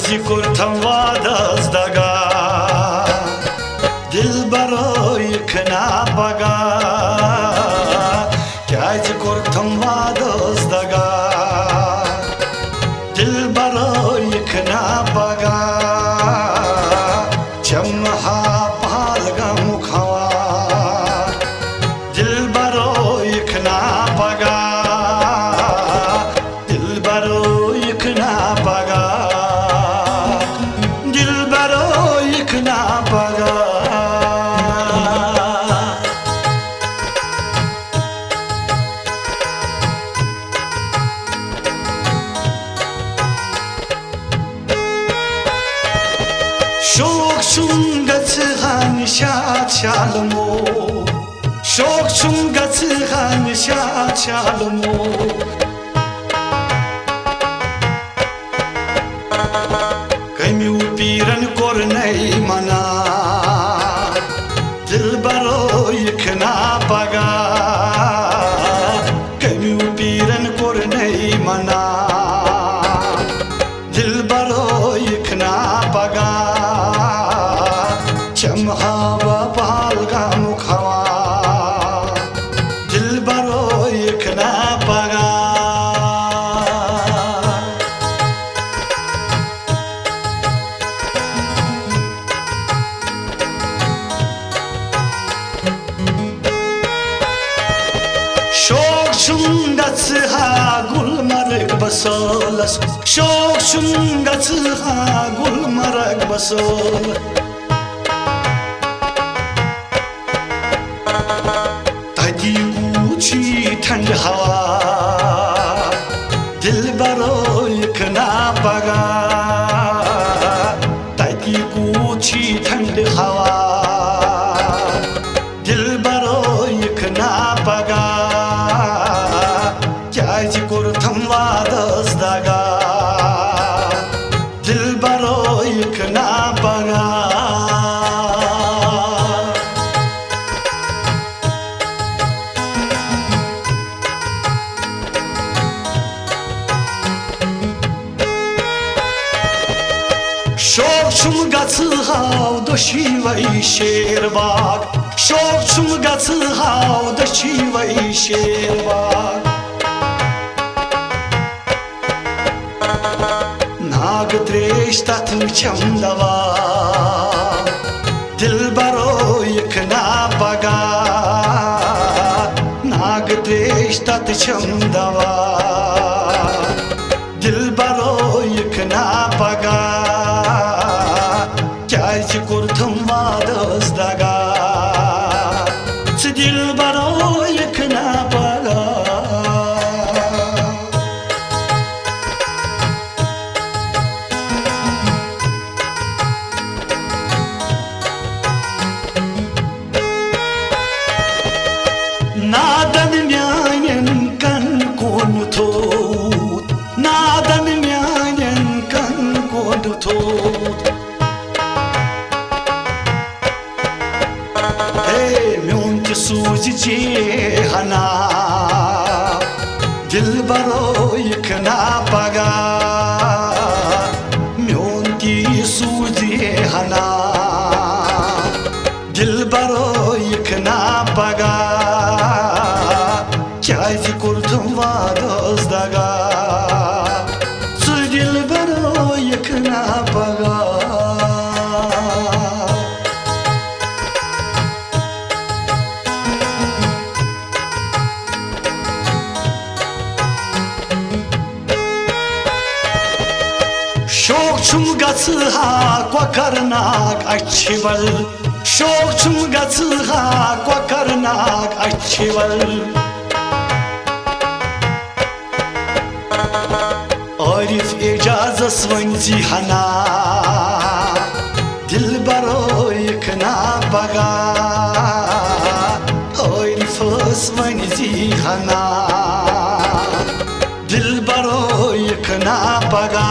Kyazi kurtam vadas daga Dilbaro yıkına baga Kyazi kurtam vadas daga Dilbaro yıkına baga Chamha palga mukhawa Dilbaro yıkına baga Dilbaro yıkına baga Dilbaro yıkına baga Şok şungatı han şat şalmo Şok şungatı han şat şalmo Kami upiran kornay mana Dilbaro yıkına baga Kami upiran kornay mana Dilbaro yıkına baga Chamha va palga mukhawa Dilbaro yıkına baga Şok şungatı ha gulmarık basolas Şok şungatı ha gulmarık basol Tadi uçi thand hava Dilbaro yıkına baga Tadi uçi thand hava Dilbaro yıkına baga Kyazi kurtam vadas daga Dilbaro yıkına baga Şok şumgatı hav doşivay şerbak Şok şumgatı hav doşivay şerbak Nag treştat çamdava Dilbaro yıkına baga Nag treştat çamdava Dilbaro yıkına baga Kyazi kurtam vadas daga Dilbaro yıkına baga Nadan myanen kan konutut Nadan myanen kan konutut Hey myonti suzi cihana Dilbaro yıkına baga Myonti suzi hana Dilbaro yıkına baga Kyazi kurtam vadas daga Dilbaro yıkına baga Şok çumgatı ha kwakarnak açıval Şok çumgatı ha kwakarnak açıval Arif icazas vanzi hana Dilbaro yıkına baga Arif vanzi hana Dilbaro yıkına baga